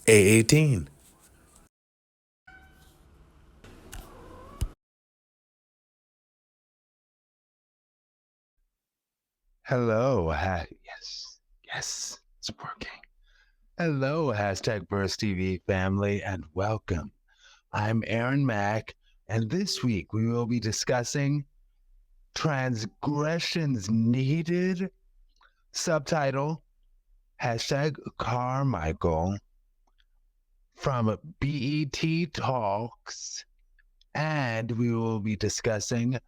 A18. Hello. Yes, it's working. Hello, hashtag Burst TV family, and welcome. I'm Aaron Mack, and this week we will be discussing Transgressions Needed, subtitle, hashtag Carmichael, from BET Talks, and we will be discussing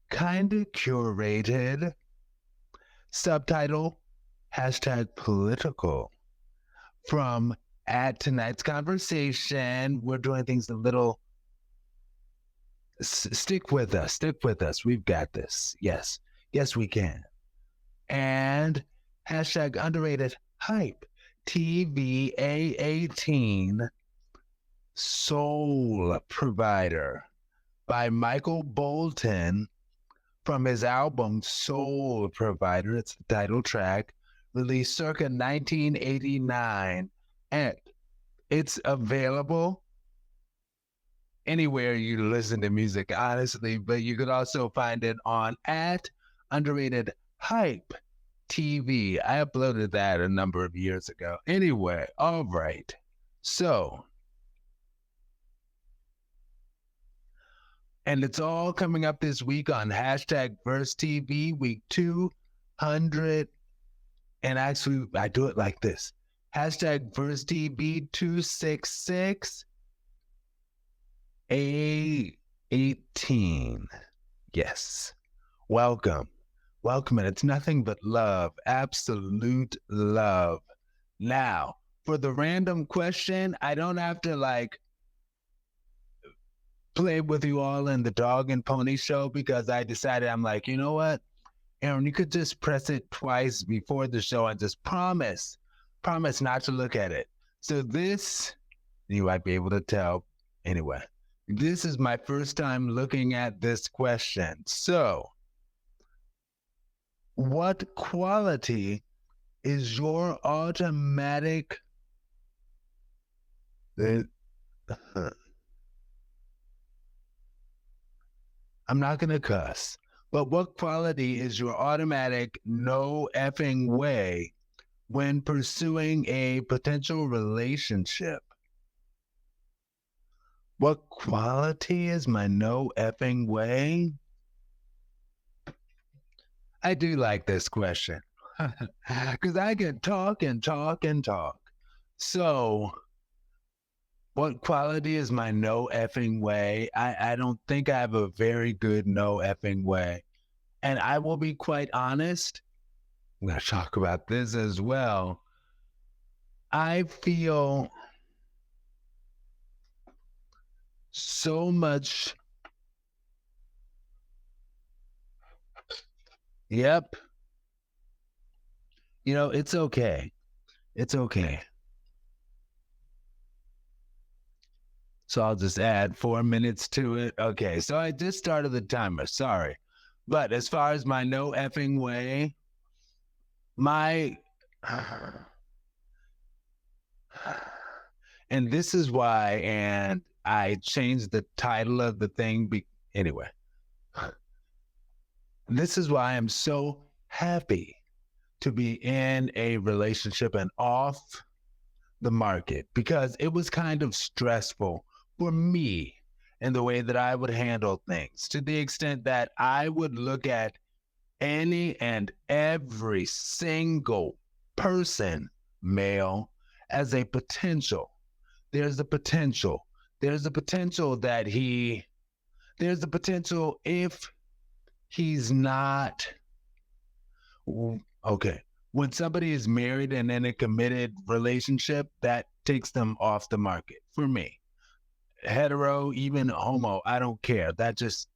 Kinda Curated, subtitle, hashtag Political. From at tonight's conversation, we're doing things a little. Stick with us. Stick with us. We've got this. Yes, we can. And hashtag underrated hype. TVA18 Soul Provider by Michael Bolton from his album Soul Provider. It's the title track, released circa 1989. And it's available anywhere you listen to music, honestly, but you could also find it on at underrated hype TV. I uploaded that a number of years ago. Anyway, all right. So, and it's all coming up this week on hashtag Verse TV, week 200. And actually, I do it like this hashtag Verse TV 266 A18. Yes. Welcome. Welcome. And it's nothing but love. Absolute love. Now, for the random question, I don't have to play with you all in the dog and pony show because I decided I'm like, you know what? Aaron, you could just press it twice before the show and just promise not to look at it. So this, you might be able to tell anyway. This is my first time looking at this question. So, what quality is your automatic? I'm not going to cuss, but what quality is your automatic no effing way when pursuing a potential relationship? What quality is my no effing way? I do like this question because I can talk and talk and talk. So, what quality is my no effing way? I don't think I have a very good no effing way. And I will be quite honest. I'm going to talk about this as well. I feel so much. Yep. It's okay. It's okay. So I'll just add 4 minutes to it. Okay. So I just started the timer. Sorry. But as far as my no effing way, my. And this is why, and I changed the title of the thing. Anyway, this is why I'm so happy to be in a relationship and off the market because it was kind of stressful for me in the way that I would handle things to the extent that I would look at any and every single person, male, as a potential. There's the potential. There's the potential that there's the potential if he's not, okay. When somebody is married and in a committed relationship, that takes them off the market for me. Hetero, even homo, I don't care. That just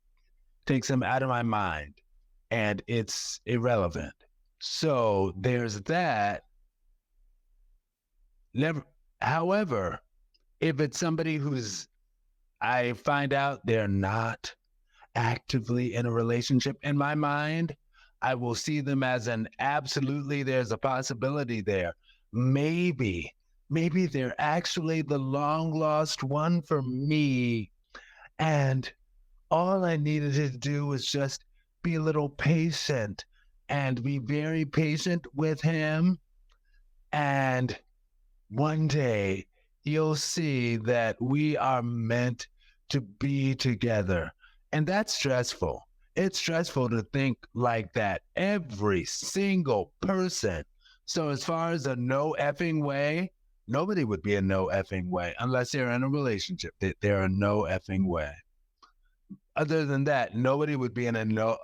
takes them out of my mind and it's irrelevant. So there's that. Never, however, if it's somebody I find out they're not actively in a relationship, in my mind, I will see them as an absolutely, there's a possibility there. Maybe maybe they're actually the long lost one for me. And all I needed to do was just be a little patient and be very patient with him. And one day you'll see that we are meant to be together. And that's stressful. It's stressful to think like that every single person. So, as far as a no effing way, nobody would be a no effing way unless they're in a relationship. They're a no effing way. Other than that, nobody would be in a no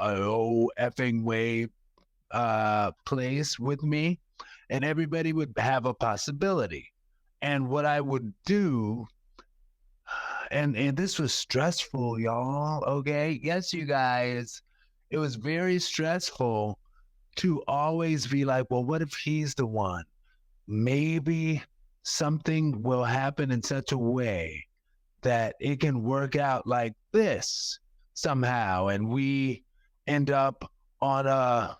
effing way place with me, and everybody would have a possibility. And what I would do, and this was stressful, y'all. Okay, yes, you guys, it was very stressful to always be like, well, what if he's the one? Maybe something will happen in such a way that it can work out like this somehow, and we end up on a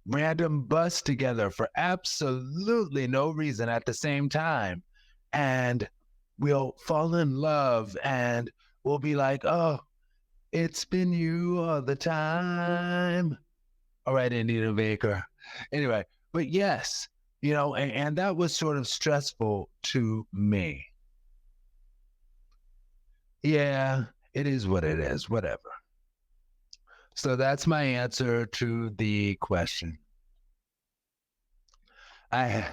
random bus together for absolutely no reason at the same time. And we'll fall in love and we'll be like, oh, it's been you all the time. All right, Anita Baker. Anyway, but yes, and that was sort of stressful to me. Yeah, it is what it is, whatever. So that's my answer to the question. I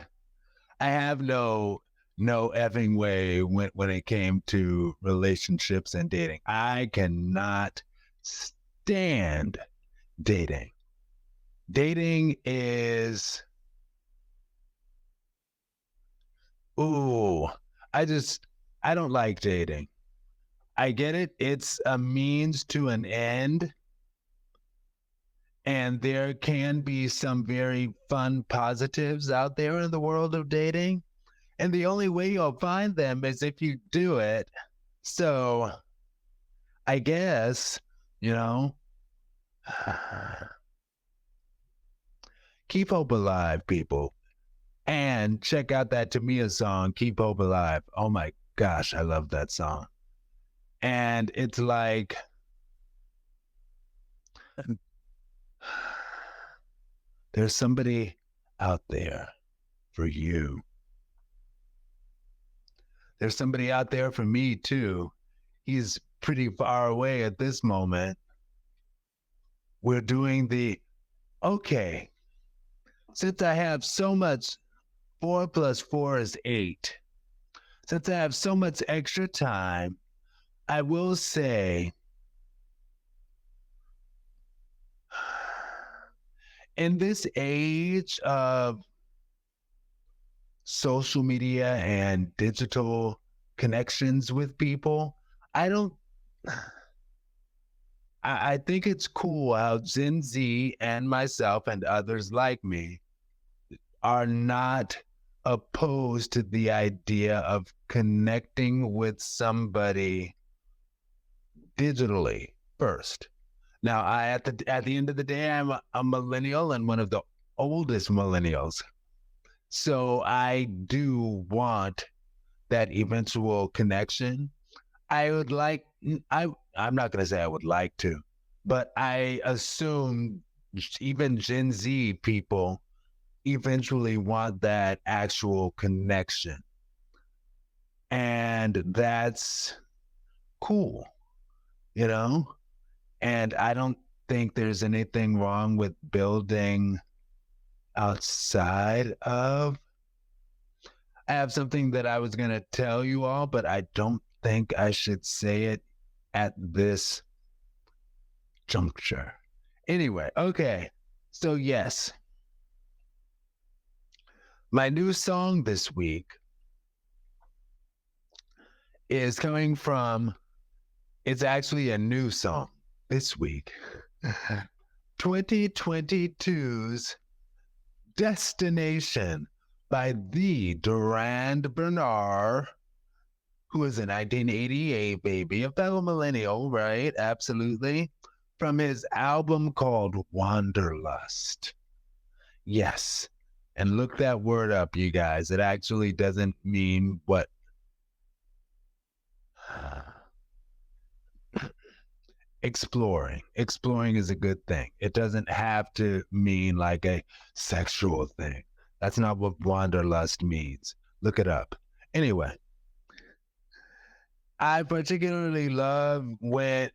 I have no effing way when it came to relationships and dating. I cannot stand dating. Dating is ooh, I just I don't like dating. I get it. It's a means to an end, and there can be some very fun positives out there in the world of dating. And the only way you'll find them is if you do it. So I guess, you know, keep hope alive, people. And check out that Tamia song, Keep Hope Alive. Oh my gosh, I love that song. And it's like, there's somebody out there for you. There's somebody out there for me too. He's pretty far away at this moment. We're doing okay, since I have so much, 4 + 4 is 8. Since I have so much extra time, I will say, in this age of social media and digital connections with people, I don't, I think it's cool how Gen Z and myself and others like me are not opposed to the idea of connecting with somebody digitally first. Now, at the end of the day, I'm a millennial and one of the oldest millennials. So I do want that eventual connection. I would like I'm not going to say I would like to, but I assume even Gen Z people eventually want that actual connection. And that's cool, you know? And I don't think there's anything wrong with building outside of. I have something that I was going to tell you all, but I don't think I should say it at this juncture. Anyway, okay. So, yes, my new song this week is coming from, it's actually a new song this week. 2022's Destination by the Durand Bernard, who is a 1988 baby, a fellow millennial, right? Absolutely. From his album called Wanderlust. Yes, And look that word up, you guys. It actually doesn't mean what exploring. Exploring is a good thing. It doesn't have to mean like a sexual thing. That's not what wanderlust means. Look it up. Anyway, I particularly love when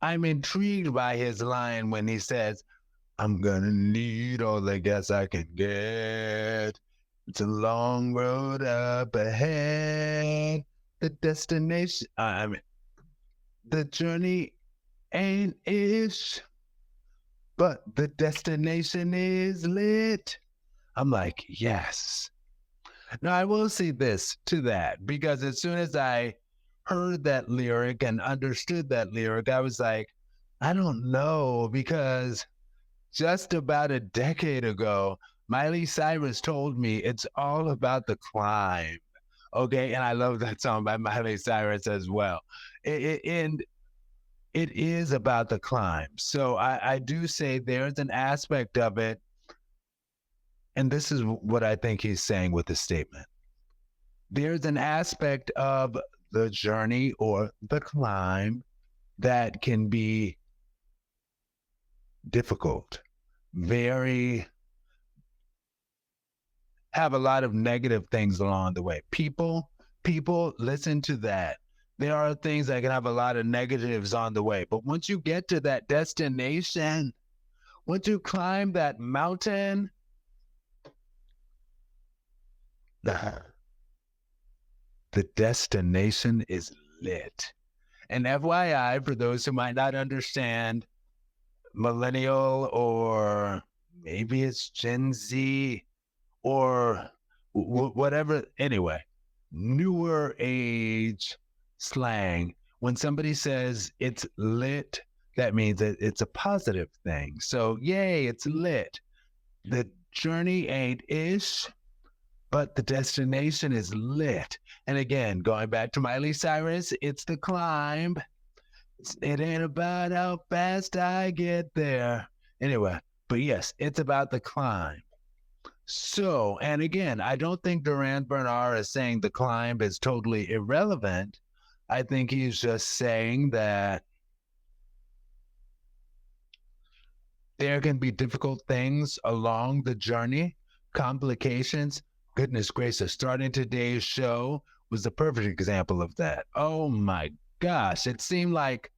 I'm intrigued by his line when he says, I'm gonna need all the gas I can get. It's a long road up ahead. The destination, I mean, the journey ain't ish, but the destination is lit. I'm like, yes. Now, I will say this to that because as soon as I heard that lyric and understood that lyric, I was like, I don't know, because just about a decade ago, Miley Cyrus told me it's all about the climb. Okay. And I love that song by Miley Cyrus as well. And it is about the climb. So I do say there's an aspect of it. And this is what I think he's saying with the statement. There's an aspect of the journey or the climb that can be difficult, very have a lot of negative things along the way. People, listen to that. There are things that can have a lot of negatives on the way. But once you get to that destination, once you climb that mountain, the destination is lit. And FYI, for those who might not understand, millennial or maybe it's Gen Z or whatever, anyway, newer age slang. When somebody says it's lit, that means that it's a positive thing. So, yay, it's lit. The journey ain't ish, but the destination is lit. And again, going back to Miley Cyrus, it's the climb. It ain't about how fast I get there. Anyway, but yes, it's about the climb. So, and again, I don't think Durand Bernard is saying the climb is totally irrelevant. I think he's just saying that there can be difficult things along the journey, complications. Goodness gracious, starting today's show was the perfect example of that. Oh my gosh, it seemed like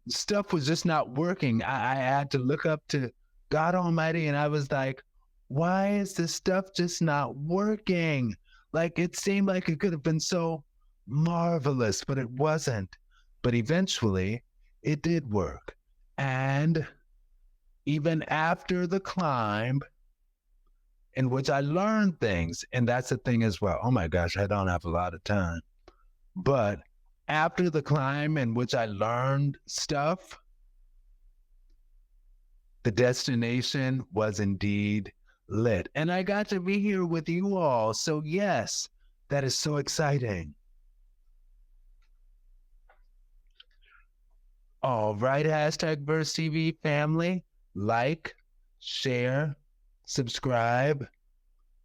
stuff was just not working. I had to look up to God Almighty and I was like, why is this stuff just not working? Like it seemed like it could have been so marvelous, but it wasn't. But eventually it did work. And even after the climb, in which I learned things, and that's the thing as well. Oh my gosh, I don't have a lot of time. But after the climb in which I learned stuff, the destination was indeed lit. And I got to be here with you all. So, yes, that is so exciting. All right, hashtag Verse TV family, like, share, subscribe,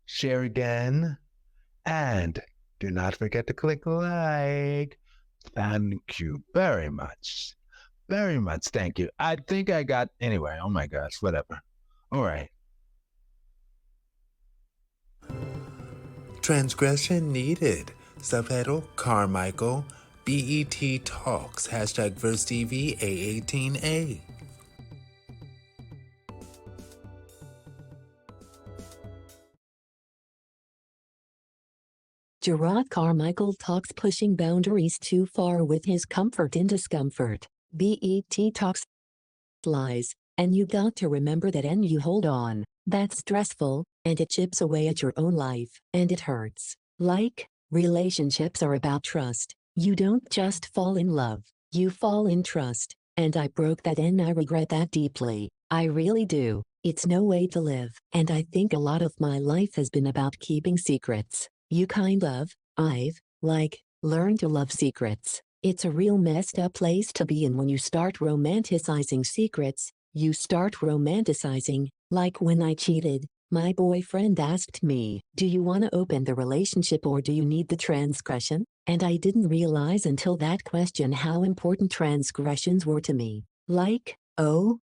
share again, and do not forget to click like. Thank you very much. Very much. Thank you. I think I got, anyway, oh my gosh, whatever. All right. Transgression Needed. Subtitle Carmichael. BET Talks. Hashtag VerseTV A18A. Gerard Carmichael talks pushing boundaries too far with his comfort in discomfort. BET Talks lies, and you got to remember that, and you hold on. That's stressful, and it chips away at your own life, and it hurts. Like, relationships are about trust. You don't just fall in love, you fall in trust, and I broke that and I regret that deeply. I really do. It's no way to live. And I think a lot of my life has been about keeping secrets. I've learned to love secrets. It's a real messed up place to be in when you start romanticizing secrets. You start romanticizing, like when I cheated, My boyfriend asked me, "Do you want to open the relationship or do you need the transgression?" And I didn't realize until that question how important transgressions were to me. Like, oh,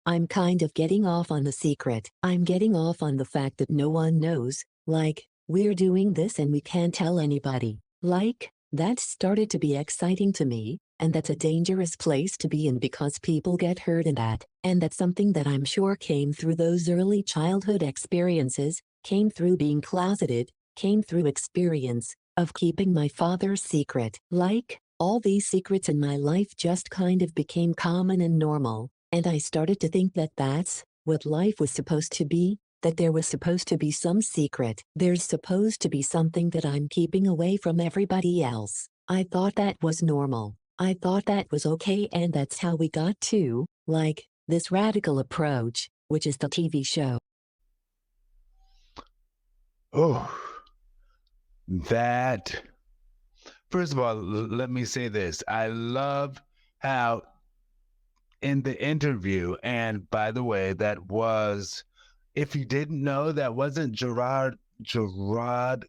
I'm kind of getting off on the secret. I'm getting off on the fact that no one knows. Like, we're doing this and we can't tell anybody. Like, that started to be exciting to me, and that's a dangerous place to be in because people get hurt in that. And that's something that I'm sure came through those early childhood experiences, came through being closeted, came through experience of keeping my father's secret. Like, all these secrets in my life just kind of became common and normal, and I started to think that that's what life was supposed to be, that there was supposed to be some secret. There's supposed to be something that I'm keeping away from everybody else. I thought that was normal. I thought that was okay, and that's how we got to, like, this radical approach, which is the TV show. Oh, that. First of all, let me say this. I love how in the interview, and by the way, that was, if you didn't know, that wasn't Gerard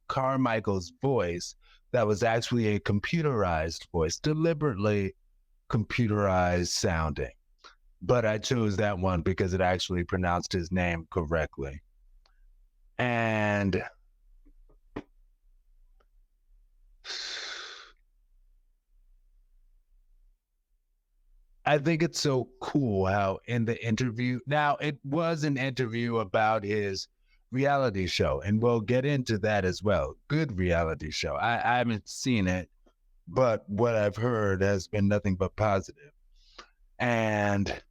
Carmichael's voice. That was actually a computerized voice, deliberately computerized sounding. But I chose that one because it actually pronounced his name correctly. And I think it's so cool how in the interview, now it was an interview about his reality show, and we'll get into that as well. Good reality show. I haven't seen it, but what I've heard has been nothing but positive. And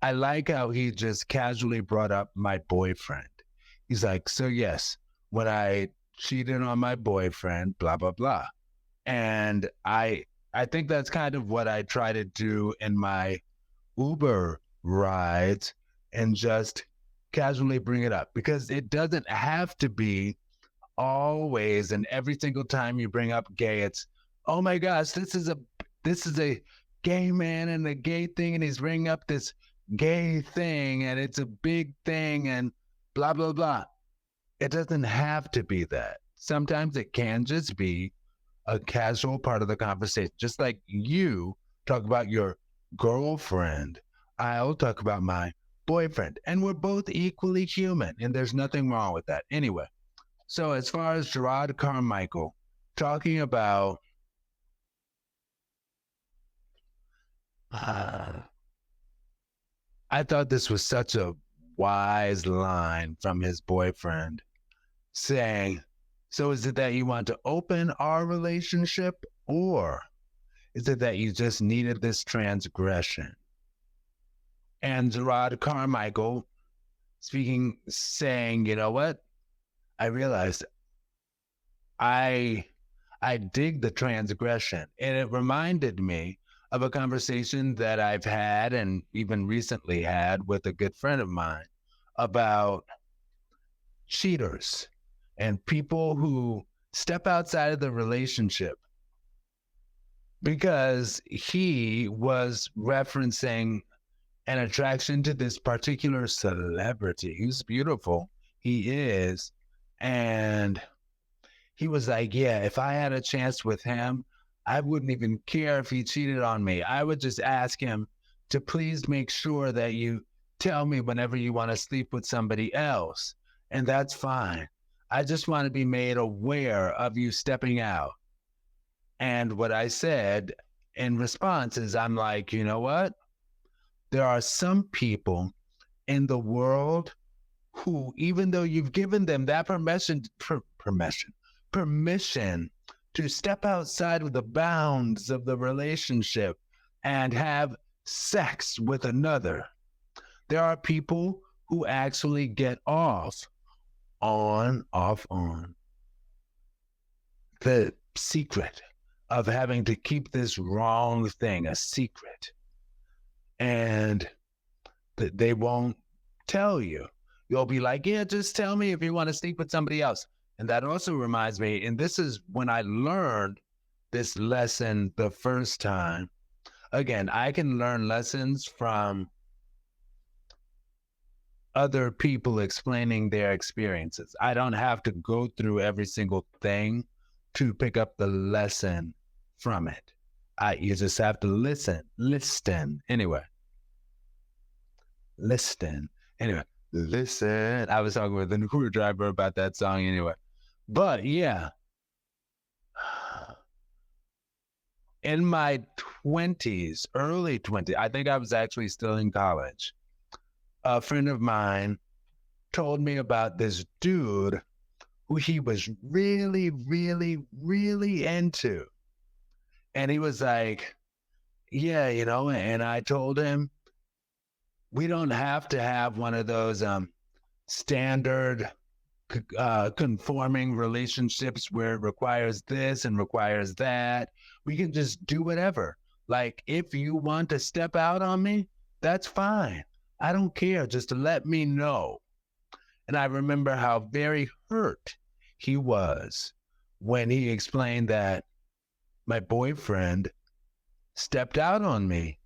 I like how he just casually brought up my boyfriend. He's like, so yes, when I cheated on my boyfriend, blah, blah, blah. And I think that's kind of what I try to do in my Uber rides, and just casually bring it up, because it doesn't have to be always and every single time you bring up gay, it's, oh my gosh, this is a gay man and a gay thing, and he's bringing up this gay thing and it's a big thing and blah blah blah. It doesn't have to be that. Sometimes it can just be a casual part of the conversation. Just like you talk about your girlfriend, I'll talk about my boyfriend, and we're both equally human, and there's nothing wrong with that. Anyway, so as far as Gerard Carmichael talking about I thought this was such a wise line from his boyfriend, saying, so is it that you want to open our relationship, or is it that you just needed this transgression? And Gerard Carmichael saying, you know what? I realized I dig the transgression. And it reminded me of a conversation that I've had and even recently had with a good friend of mine about cheaters and people who step outside of the relationship, because he was referencing an attraction to this particular celebrity. He's beautiful. He is. And he was like, yeah, if I had a chance with him, I wouldn't even care if he cheated on me. I would just ask him to please make sure that you tell me whenever you want to sleep with somebody else. And that's fine. I just want to be made aware of you stepping out. And what I said in response is, I'm like, you know what? There are some people in the world who, even though you've given them that permission to step outside of the bounds of the relationship and have sex with another, there are people who actually get off on the secret of having to keep this wrong thing a secret. And they won't tell you. You'll be like, yeah, just tell me if you want to sleep with somebody else. And that also reminds me, and this is when I learned this lesson the first time. Again, I can learn lessons from other people explaining their experiences. I don't have to go through every single thing to pick up the lesson from it. You just have to listen. Anyway, listen. Anyway, listen. I was talking with an Uber driver about that song anyway. But yeah, in my 20s, early 20s, I think I was actually still in college. A friend of mine told me about this dude who he was really, really, really into. And he was like, yeah, and I told him, we don't have to have one of those standard conforming relationships where it requires this and requires that. We can just do whatever. Like, if you want to step out on me, that's fine. I don't care. Just to let me know. And I remember how very hurt he was when he explained that my boyfriend stepped out on me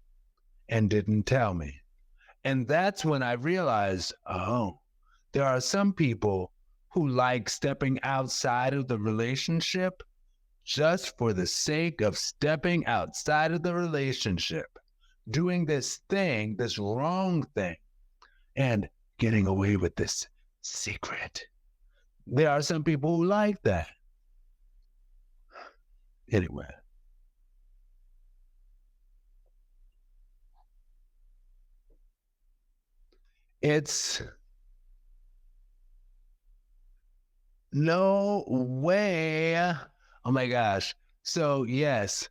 and didn't tell me. And that's when I realized, oh, there are some people who like stepping outside of the relationship just for the sake of stepping outside of the relationship, doing this thing, this wrong thing, and getting away with this secret. There are some people who like that. Anyway. It's no way. Oh my gosh. So, yes,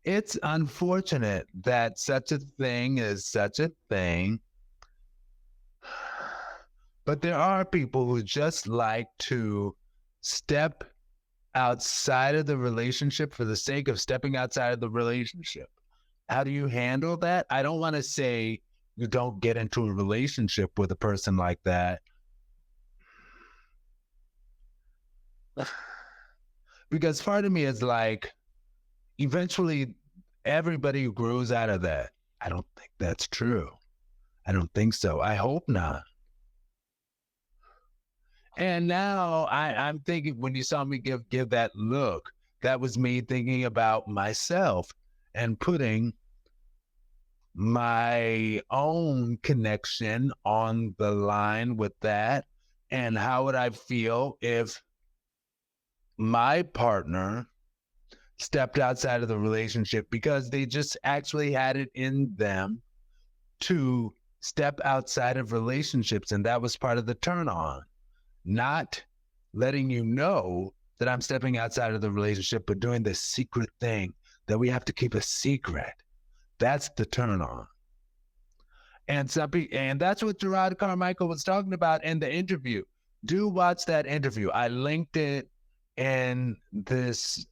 it's unfortunate that such a thing is such a thing. But there are people who just like to step outside of the relationship for the sake of stepping outside of the relationship. How do you handle that? I don't want to say you don't get into a relationship with a person like that. Because part of me is like, eventually everybody grows out of that. I don't think that's true. I don't think so. I hope not. And now I'm thinking, when you saw me give that look, that was me thinking about myself and putting my own connection on the line with that. And how would I feel if my partner stepped outside of the relationship because they just actually had it in them to step outside of relationships, and that was part of the turn on. Not letting you know that I'm stepping outside of the relationship, but doing this secret thing that we have to keep a secret. That's the turn on. And that's what Gerard Carmichael was talking about in the interview. Do watch that interview. I linked it in this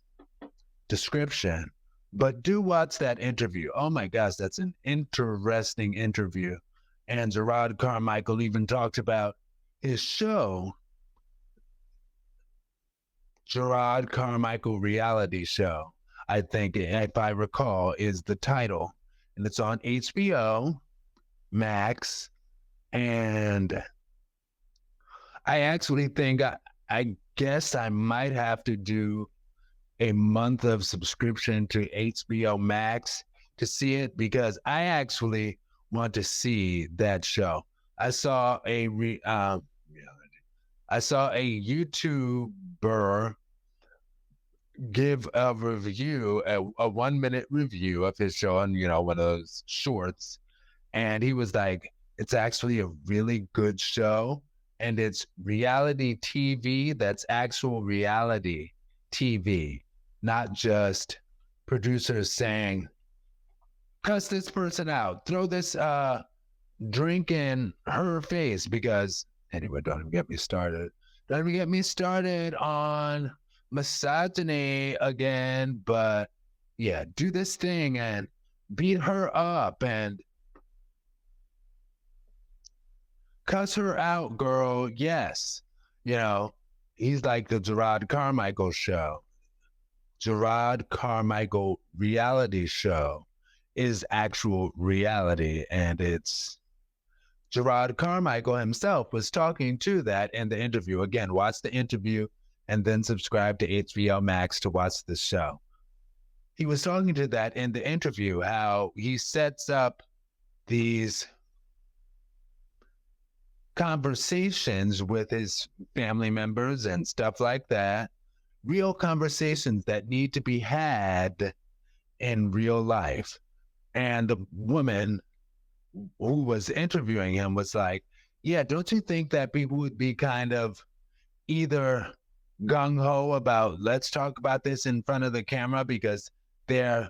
description, but do watch that interview. Oh my gosh, that's an interesting interview. And Gerard Carmichael even talked about his show, Gerard Carmichael Reality Show, I think, if I recall, is the title. And it's on HBO Max. And I actually think, I guess I might have to do a month of subscription to HBO Max to see it, because I actually want to see that show. I saw a YouTuber give a review, a 1-minute review of his show on, one of those shorts. And he was like, it's actually a really good show. And it's reality TV that's actual reality TV, not just producers saying, cuss this person out, throw this drink in her face, because, anyway, don't even get me started. Don't even get me started on misogyny again, but yeah, do this thing and beat her up and cuss her out, girl. Yes. He's like the Gerard Carmichael show. Gerard Carmichael reality show is actual reality, and it's Gerard Carmichael himself was talking to that in the interview. Again, watch the interview and then subscribe to HBO Max to watch the show. He was talking to that in the interview, how he sets up these conversations with his family members and stuff like that, real conversations that need to be had in real life. And the woman who was interviewing him was like, yeah, don't you think that people would be kind of either gung-ho about let's talk about this in front of the camera because they're,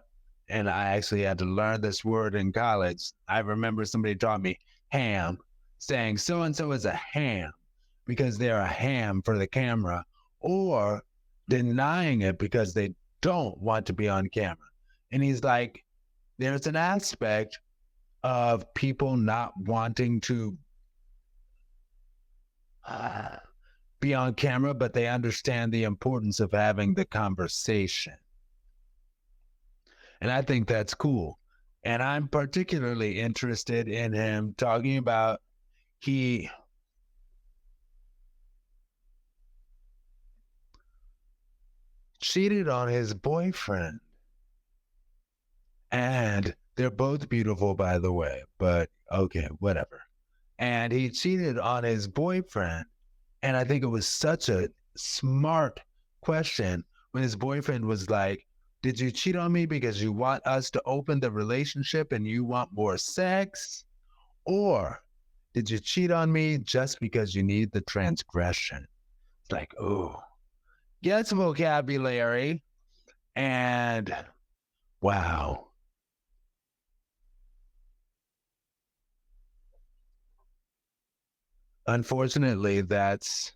and I actually had to learn this word in college. I remember somebody taught me ham, saying so-and-so is a ham because they're a ham for the camera, or denying it because they don't want to be on camera. And he's like, there's an aspect of people not wanting to be on camera, but they understand the importance of having the conversation. And I think that's cool. And I'm particularly interested in him talking about he cheated on his boyfriend. And they're both beautiful, by the way, but okay, whatever. And he cheated on his boyfriend. And I think it was such a smart question when his boyfriend was like, did you cheat on me because you want us to open the relationship and you want more sex? Or did you cheat on me just because you need the transgression? It's like, oh, gets vocabulary. And wow. Unfortunately, that's,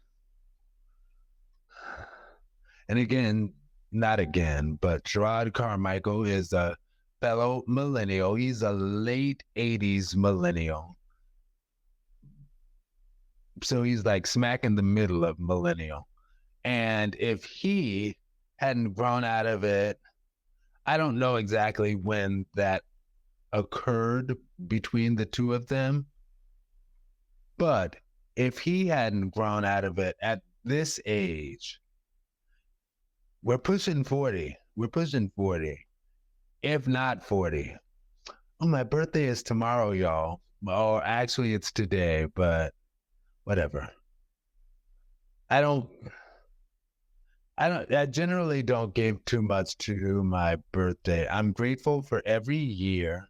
and again, not again, but Gerard Carmichael is a fellow millennial. He's a late 80s millennial. So he's like smack in the middle of millennial. And if he hadn't grown out of it, I don't know exactly when that occurred between the two of them. But if he hadn't grown out of it at this age, we're pushing 40. We're pushing 40, if not 40. Oh, my birthday is tomorrow, y'all. Or actually, it's today, but whatever. I generally don't give too much to my birthday. I'm grateful for every year.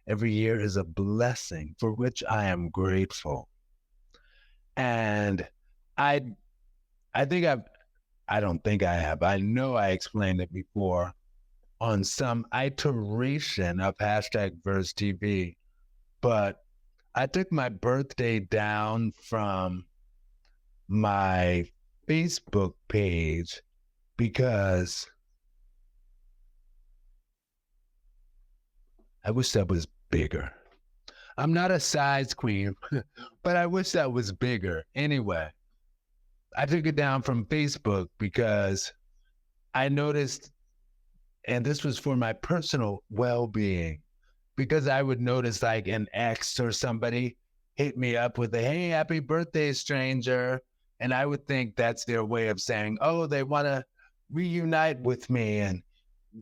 Every year is a blessing for which I am grateful. And I don't think I have. I know I explained it before on some iteration of #VersTV, but I took my birthday down from my Facebook page because I wish that was bigger. I'm not a size queen, but I wish that was bigger. Anyway, I took it down from Facebook because I noticed, and this was for my personal well-being, because I would notice like an ex or somebody hit me up with a, hey, happy birthday, stranger. And I would think that's their way of saying, oh, they want to reunite with me and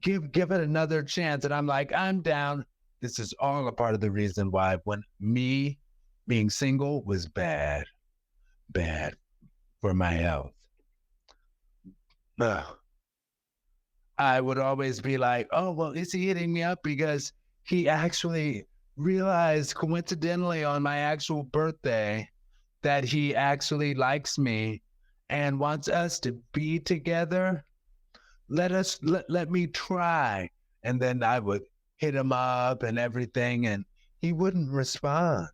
give it another chance. And I'm like, I'm down. This is all a part of the reason why when me being single was bad for my health. I would always be like, oh, well, is he hitting me up because he actually realized coincidentally on my actual birthday that he actually likes me and wants us to be together? Let me try. And then I would hit him up and everything, and he wouldn't respond.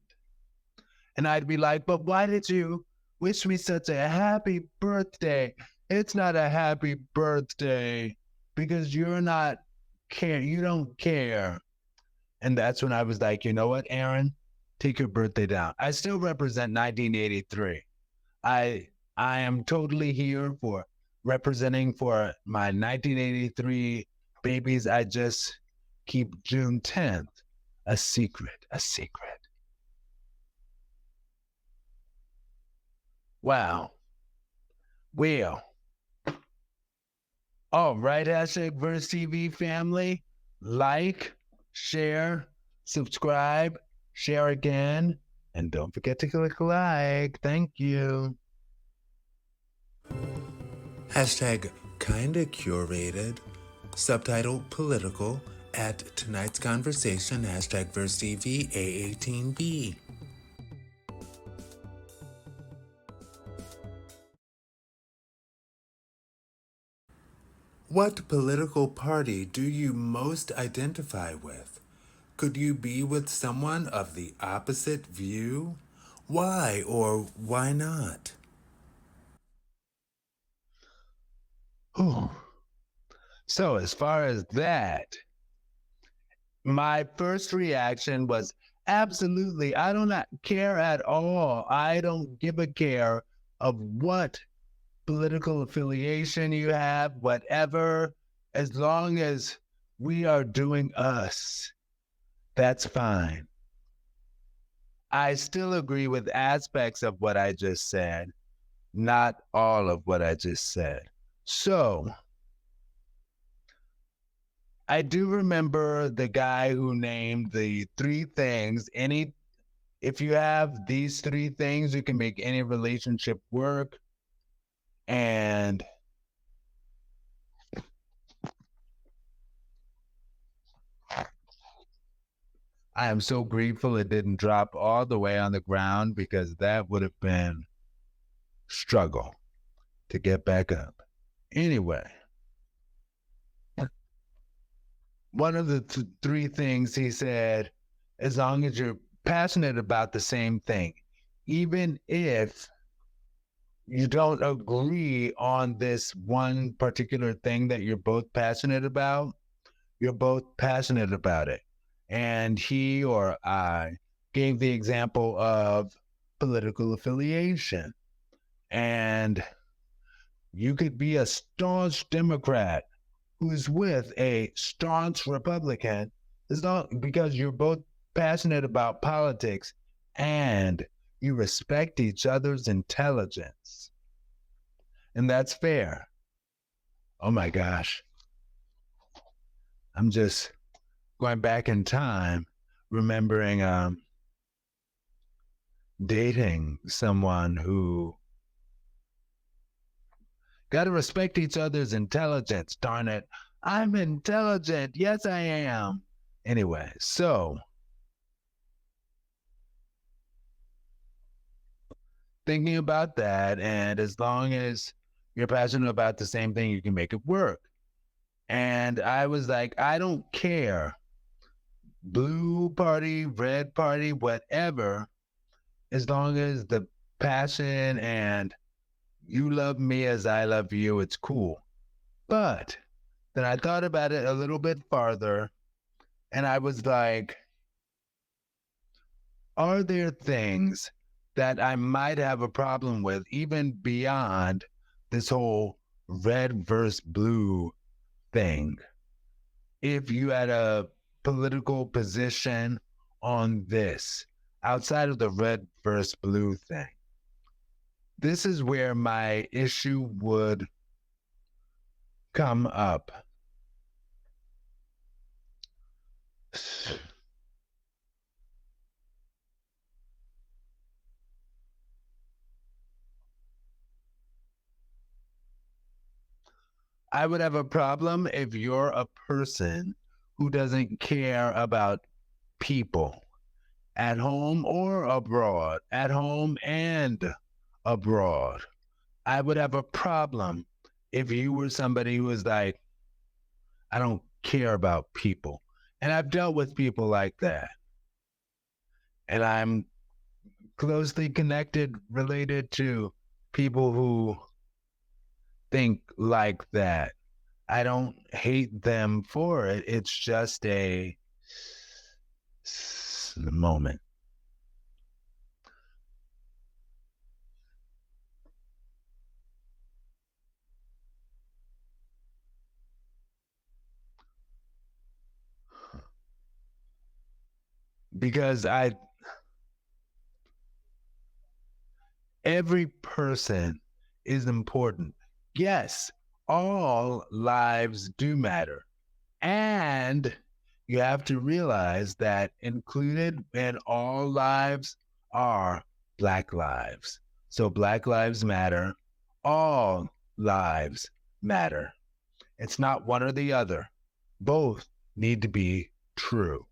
And I'd be like, but why did you wish me such a happy birthday? It's not a happy birthday because you don't care. And that's when I was like, you know what, Aaron? Take your birthday down. I still represent 1983. I am totally here for representing for my 1983 babies. I just keep June 10th a secret. Wow. Well, all right, hashtag Verse TV family. Like, share, subscribe, share again, and don't forget to click like. Thank you. Hashtag kinda curated. Subtitle political at tonight's conversation. Hashtag VerseTV A18B. What political party do you most identify with? Could you be with someone of the opposite view? Why or why not? Whew. So, as far as that, my first reaction was absolutely, I do not care at all. I don't give a care of what political affiliation you have, whatever, as long as we are doing us, that's fine. I still agree with aspects of what I just said, not all of what I just said. So, I do remember the guy who named the three things. If you have these three things, you can make any relationship work. And I am so grateful it didn't drop all the way on the ground because that would have been struggle to get back up. Anyway, one of the three things he said, as long as you're passionate about the same thing, even if you don't agree on this one particular thing that you're both passionate about, you're both passionate about it. And he or I gave the example of political affiliation. And you could be a staunch Democrat who's with a staunch Republican. It's not because you're both passionate about politics and you respect each other's intelligence. And that's fair. Oh my gosh. I'm just going back in time, remembering dating someone who got to respect each other's intelligence. Darn it. I'm intelligent. Yes, I am. Anyway, so thinking about that, and as long as you're passionate about the same thing, you can make it work. And I was like, I don't care. Blue party, red party, whatever, as long as the passion and you love me as I love you, it's cool. But then I thought about it a little bit farther and I was like, are there things that I might have a problem with, even beyond this whole red versus blue thing? If you had a political position on this, outside of the red versus blue thing, this is where my issue would come up. I would have a problem if you're a person who doesn't care about people at home or abroad, at home and abroad. I would have a problem if you were somebody who was like, I don't care about people. And I've dealt with people like that. And I'm closely connected, related to people who think like that. I don't hate them for it. It's just a moment. Because Every person is important. Yes, all lives do matter. And you have to realize that included in all lives are Black lives. So Black lives matter. All lives matter. It's not one or the other. Both need to be true.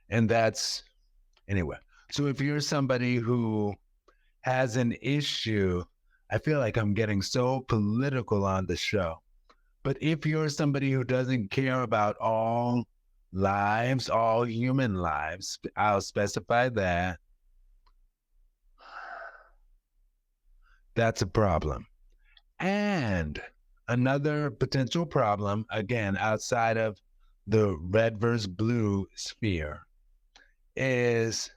And that's, anyway. So if you're somebody who has an issue, I feel like I'm getting so political on the show. But if you're somebody who doesn't care about all lives, all human lives, I'll specify that. That's a problem. And another potential problem, again, outside of the red versus blue sphere, is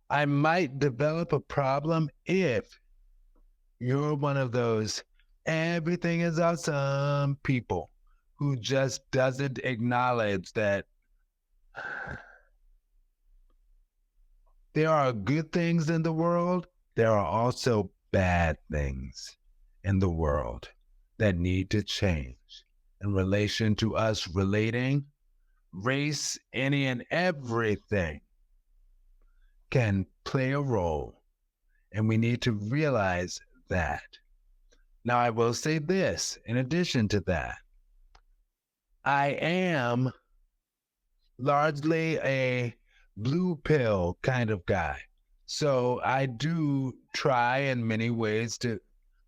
I might develop a problem if you're one of those everything is awesome people who just doesn't acknowledge that there are good things in the world. There are also bad things in the world that need to change in relation to us relating. Race, any and everything can play a role, and we need to realize that. Now, I will say this in addition to that, I am largely a blue pill kind of guy. So I do try in many ways to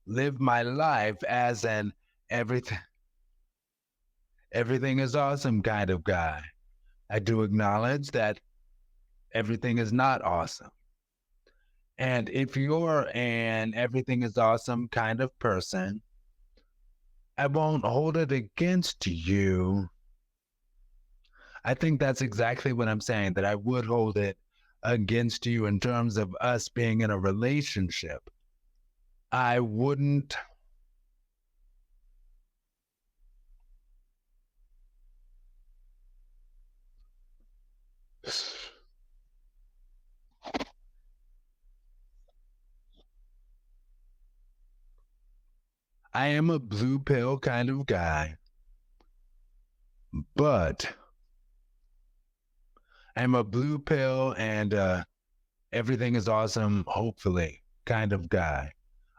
live my life as an everything everything is awesome kind of guy. I do acknowledge that everything is not awesome. And if you're an everything is awesome kind of person, I won't hold it against you. I think that's exactly what I'm saying, that I would hold it against you in terms of us being in a relationship. I wouldn't. I am a blue pill kind of guy, but I'm a blue pill and everything is awesome, hopefully, kind of guy.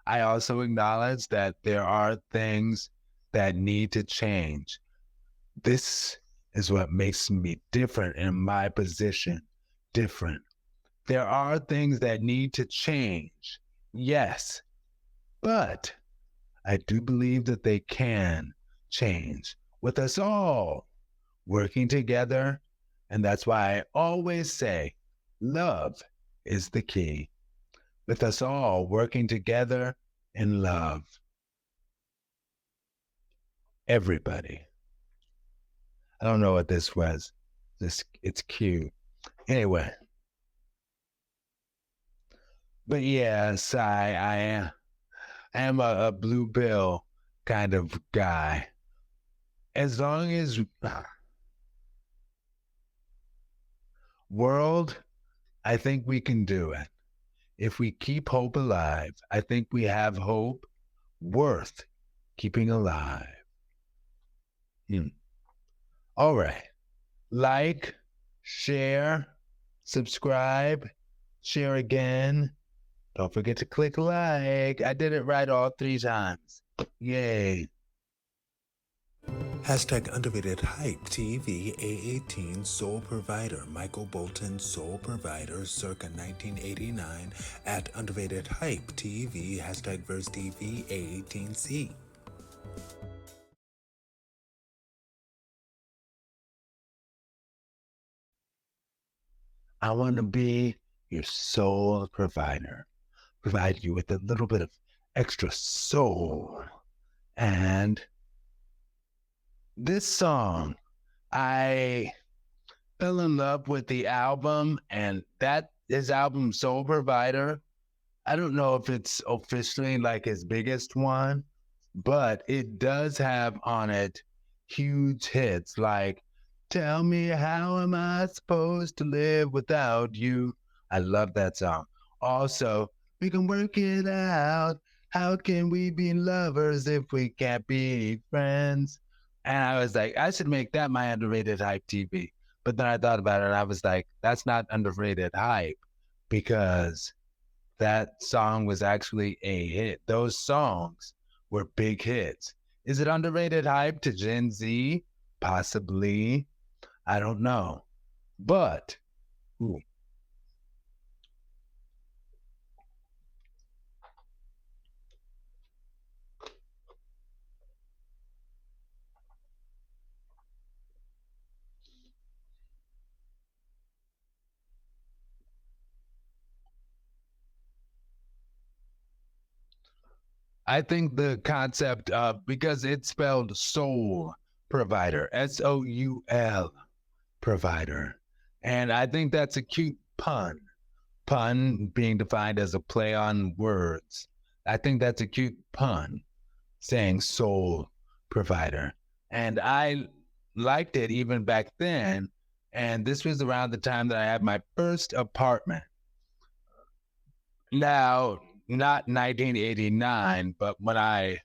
I also acknowledge that there are things that need to change. This is what makes me different in my position. Different. There are things that need to change. Yes, but I do believe that they can change with us all working together. And that's why I always say love is the key. With us all working together in love. Everybody. I don't know what this was. It's cute. Anyway. But yes, I am a blue pill kind of guy. As long as world, I think we can do it. If we keep hope alive, I think we have hope worth keeping alive. All right. Like, share, subscribe, share again. Don't forget to click like. I did it right all 3 times. Yay. Hashtag underrated hype TV A18 sole provider Michael Bolton sole provider circa 1989 at underrated hype TV hashtag verse TV A18C. I want to be your soul provider. Provide you with a little bit of extra soul. And this song, I fell in love with the album, and that his album Soul Provider. I don't know if it's officially like his biggest one, but it does have on it huge hits like Tell me, how am I supposed to live without you? I love that song. Also, we can work it out. How can we be lovers if we can't be friends? And I was like, I should make that my underrated hype TV. But then I thought about it and I was like, that's not underrated hype because that song was actually a hit. Those songs were big hits. Is it underrated hype to Gen Z? Possibly. I don't know. But ooh, I think the concept of, because it's spelled soul provider, SOUL provider. And I think that's a cute pun. Pun being defined as a play on words. I think that's a cute pun, saying soul provider. And I liked it even back then. And this was around the time that I had my first apartment. Now, not 1989, but when I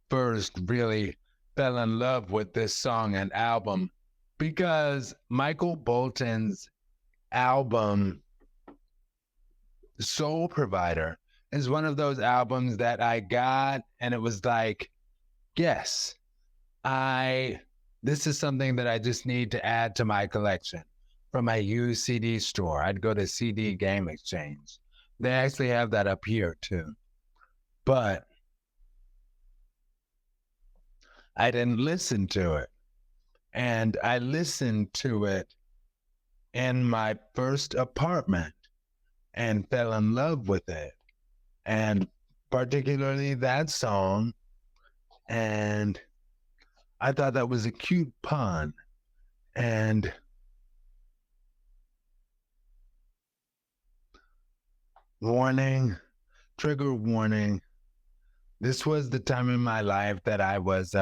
first really fell in love with this song and album, because Michael Bolton's album, Soul Provider, is one of those albums that I got and it was like, yes, this is something that I just need to add to my collection from my used CD store. I'd go to CD Game Exchange. They actually have that up here too. But I didn't listen to it. And I listened to it in my first apartment and fell in love with it. And particularly that song. And I thought that was a cute pun. And warning, trigger warning. This was the time in my life that I was,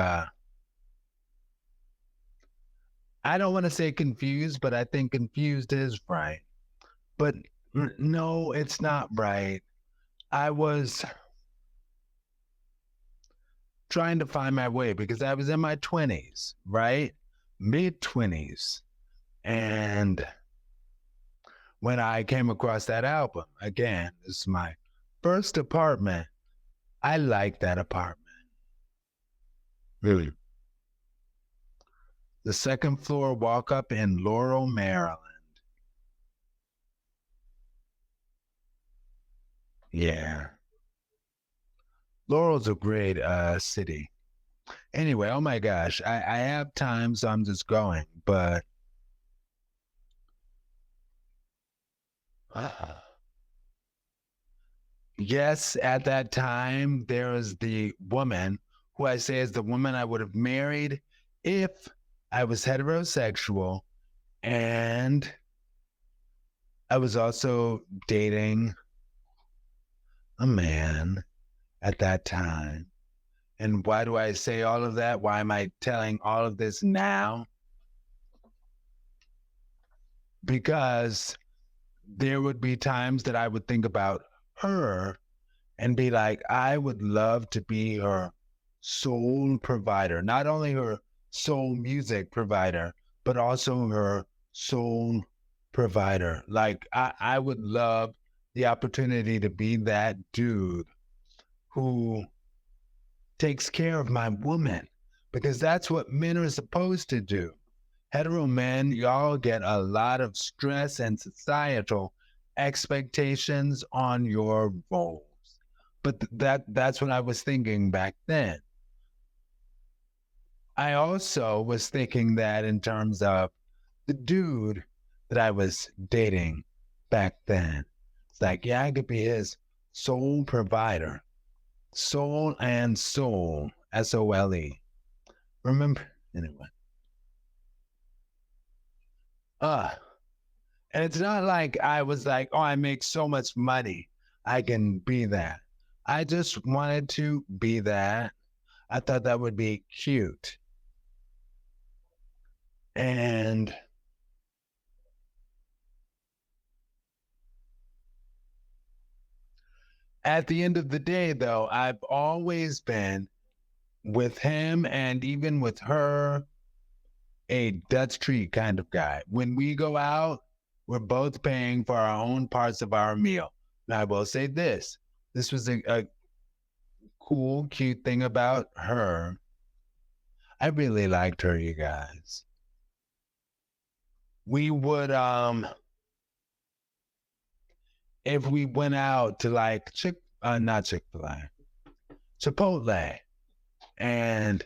I don't want to say confused, but I think confused is right. But no, it's not right. I was trying to find my way because I was in my 20s, right? Mid 20s. And when I came across that album, again, it's my first apartment. I liked that apartment. Really? The second floor walk up in Laurel, Maryland. Yeah. Laurel's a great city. Anyway, oh my gosh, I have time, so I'm just going. But yes, at that time, there was the woman who I say is the woman I would have married if I was heterosexual and I was also dating a man at that time. And why do I say all of that? Why am I telling all of this now? Because there would be times that I would think about her and be like, I would love to be her soul provider, not only her soul music provider, but also her soul provider. Like, I would love the opportunity to be that dude who takes care of my woman, because that's what men are supposed to do. Hetero men, y'all get a lot of stress and societal expectations on your roles. But that's what I was thinking back then. I also was thinking that in terms of the dude that I was dating back then. It's like, yeah, I could be his soul provider. Soul and soul, SOLE. Remember, anyway. Uh, and it's not like I was like, oh, I make so much money. I can be that. I just wanted to be that. I thought that would be cute. And at the end of the day, though, I've always been with him and even with her, a Dutch treat kind of guy. When we go out, we're both paying for our own parts of our meal. Now, I will say this. This was a cool, cute thing about her. I really liked her, you guys. We would if we went out to like not Chick-fil-A, Chipotle, and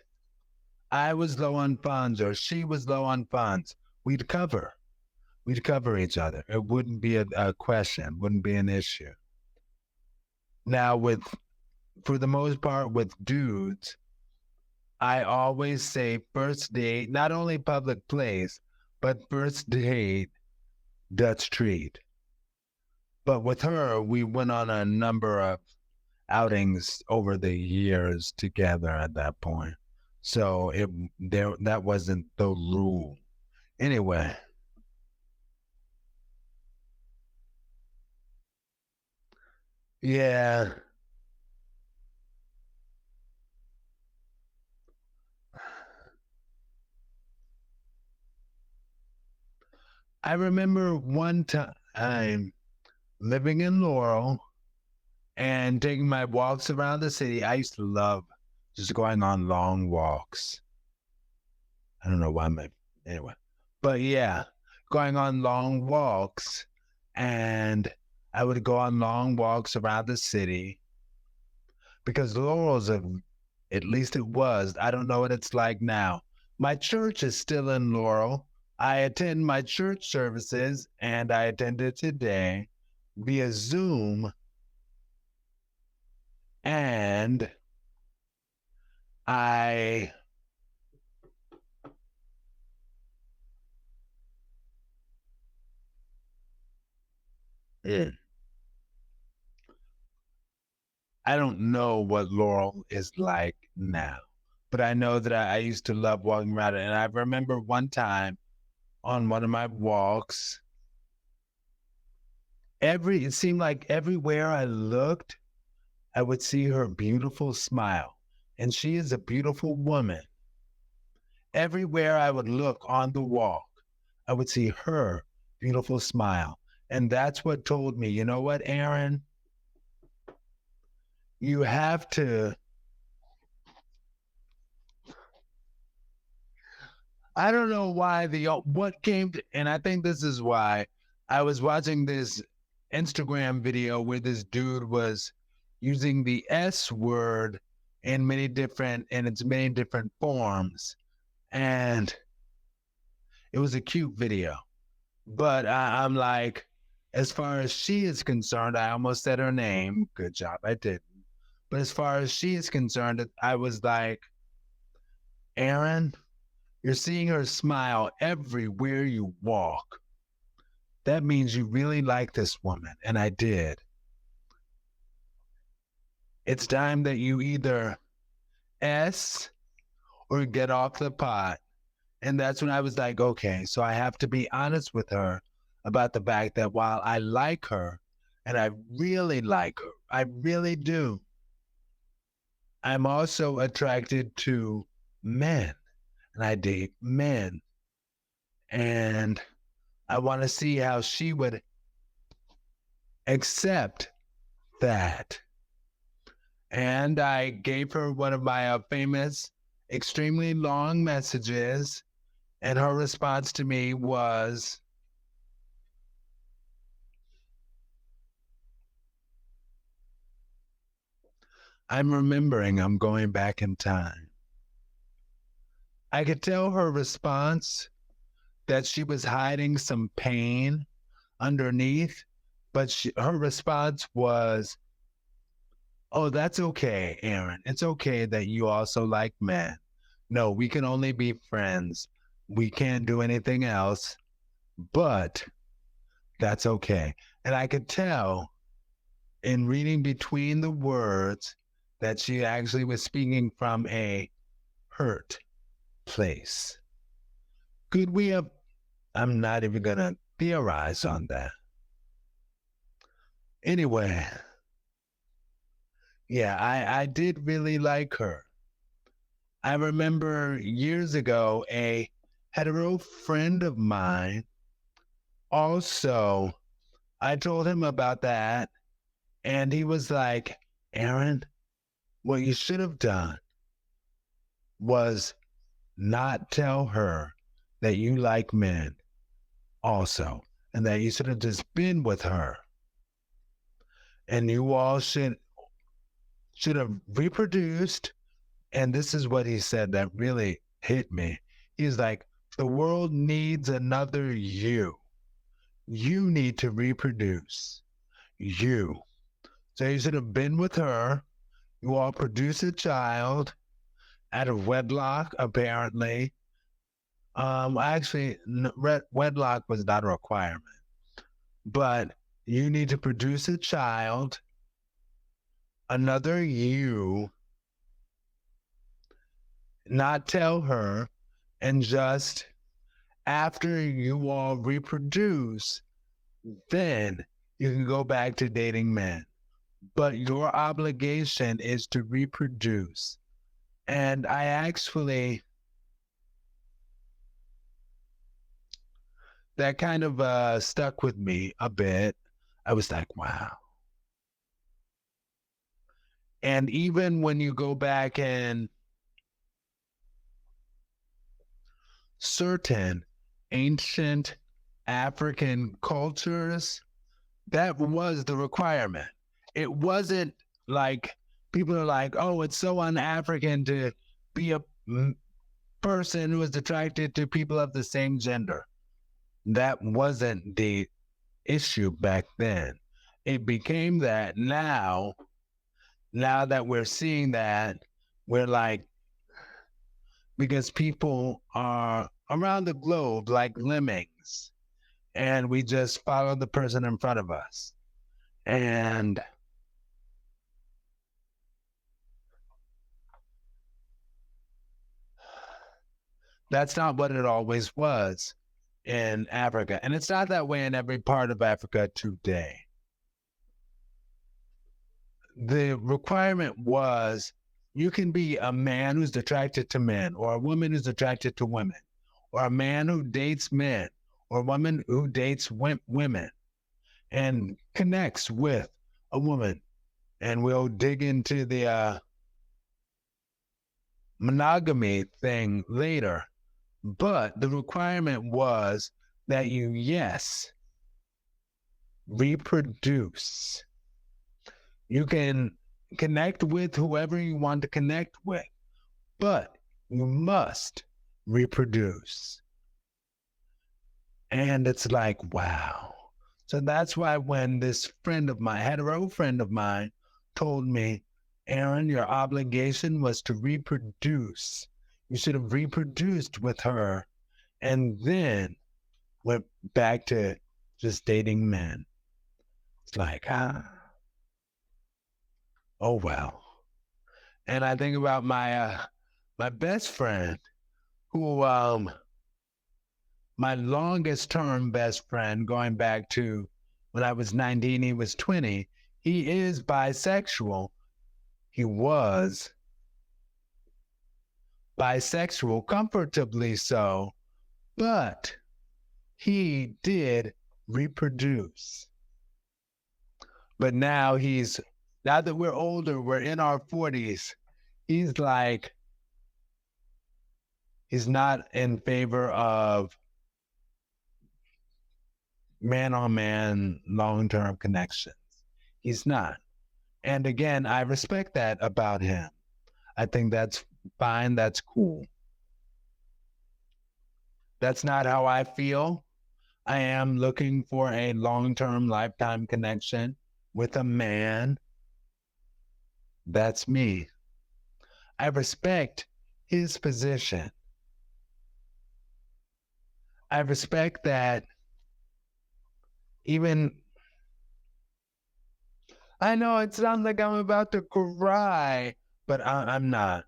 I was low on funds or she was low on funds, we'd cover. We'd cover each other. It wouldn't be a question, wouldn't be an issue. Now for the most part with dudes, I always say first date, not only public place, but first date, Dutch treat. But with her, we went on a number of outings over the years together at that point. So that wasn't the rule. Anyway. Yeah. I remember one time living in Laurel and taking my walks around the city. I used to love just going on long walks. I don't know why anyway. But yeah, going on long walks, and I would go on long walks around the city because Laurel's at least it was. I don't know what it's like now. My church is still in Laurel. I attend my church services, and I attended today via Zoom, and I I don't know what Laurel is like now, but I know that I used to love walking around it. And I remember one time on one of my walks, it seemed like everywhere I looked, I would see her beautiful smile. And she is a beautiful woman. Everywhere I would look on the walk, I would see her beautiful smile. And that's what told me, you know what, Aaron? You have to. I don't know why what came to, and I think this is why I was watching this Instagram video where this dude was using the S word in its many different forms, and it was a cute video. But I'm like, as far as she is concerned, I almost said her name. Good job, I didn't. But as far as she is concerned, I was like, Aaron, you're seeing her smile everywhere you walk. That means you really like this woman. And I did. It's time that you either S or get off the pot. And that's when I was like, okay, so I have to be honest with her about the fact that while I like her and I really like her, I really do, I'm also attracted to men and I date men. And I want to see how she would accept that. And I gave her one of my famous, extremely long messages. And her response to me was, I'm remembering I'm going back in time. I could tell her response that she was hiding some pain underneath, but her response was, oh, that's okay, Aaron. It's okay that you also like men. No, we can only be friends. We can't do anything else, but that's okay. And I could tell in reading between the words that she actually was speaking from a hurt place. Could we have? I'm not even going to theorize on that. Anyway, yeah, I did really like her. I remember years ago, a hetero friend of mine also, I told him about that, and he was like, Aaron, what you should have done was not tell her that you like men also, and that you should have just been with her. And you all should have reproduced. And this is what he said that really hit me. He's like, the world needs another you. You need to reproduce. You. So you should have been with her. You all produce a child out of wedlock, apparently. Actually, wedlock was not a requirement, but you need to produce a child, another you, not tell her, and just after you all reproduce, then you can go back to dating men. But your obligation is to reproduce. And I actually, that kind of stuck with me a bit. I was like, wow. And even when you go back and certain ancient African cultures, that was the requirement. It wasn't like people are like, oh, it's so un-African to be a person who is attracted to people of the same gender. That wasn't the issue back then. It became that now that we're seeing that, we're like, because people are around the globe like lemmings, and we just follow the person in front of us. And that's not what it always was in Africa. And it's not that way in every part of Africa today. The requirement was you can be a man who's attracted to men, or a woman who's attracted to women, or a man who dates men, or a woman who dates women and connects with a woman. And we'll dig into the monogamy thing later. But the requirement was that you, yes, reproduce. You can connect with whoever you want to connect with, but you must reproduce. And it's like, wow. So that's why when this friend of mine, hetero friend of mine, told me, Aaron, your obligation was to reproduce. You should have reproduced with her and then went back to just dating men. It's like, oh well. And I think about my best friend, who my longest term best friend, going back to when I was 19, he was 20. He is bisexual. He was bisexual, comfortably so, but he did reproduce. But now now that we're older, we're in our 40s, he's like, he's not in favor of man-on-man long-term connections. He's not. And again, I respect that about him. I think that's fine. That's cool. That's not how I feel. I am looking for a long-term lifetime connection with a man. That's me. I respect his position. I respect that even, I know it sounds like I'm about to cry, but I'm not.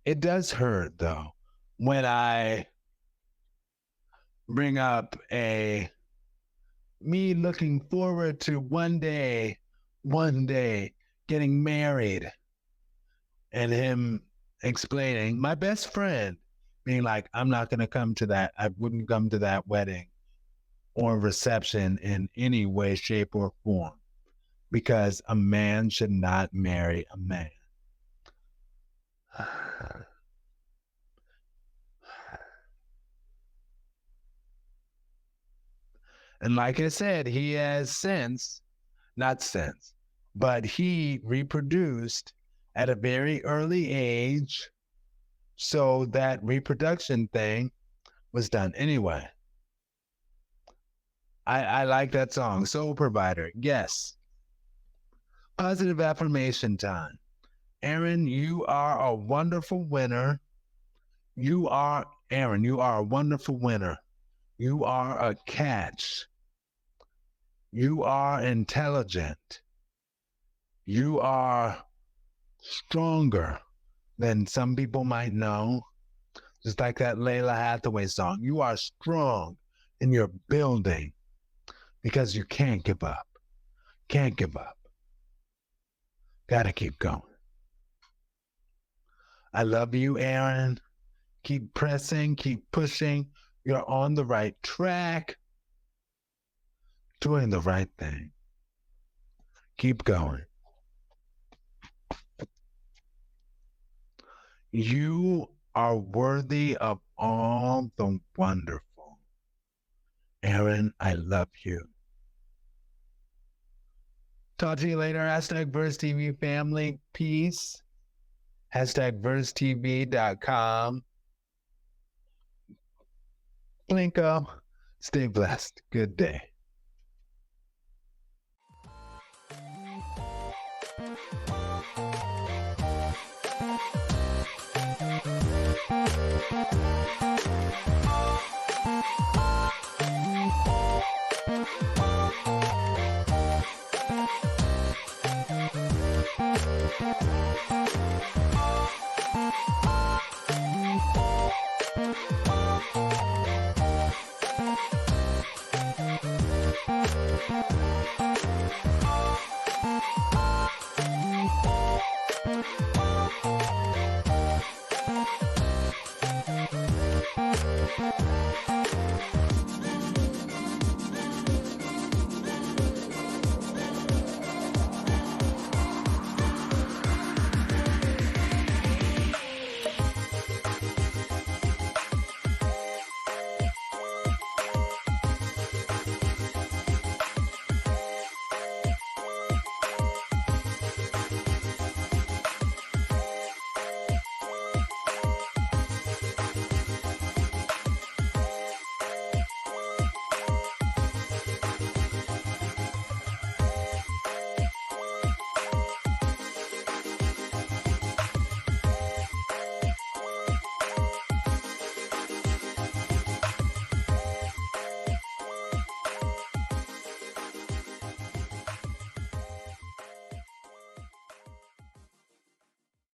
It does hurt though, when I bring up me looking forward to one day getting married, and him explaining, my best friend being like, I'm not going to come to that. I wouldn't come to that wedding or reception in any way, shape, or form, because a man should not marry a man. And like I said, he has not since, but he reproduced at a very early age. So that reproduction thing was done anyway. I like that song, Soul Provider. Yes. Positive affirmation time. Aaron, you are a wonderful winner. Aaron, you are a wonderful winner. You are a catch. You are intelligent. You are stronger than some people might know. Just like that Layla Hathaway song. You are strong in your building because you can't give up. Can't give up. Gotta keep going. I love you, Aaron. Keep pressing, keep pushing. You're on the right track, doing the right thing. Keep going. You are worthy of all the wonderful. Aaron, I love you. Talk to you later. Hashtag Verse TV family. Peace. Hashtag VerseTV.com. Blinko. Stay blessed. Good day.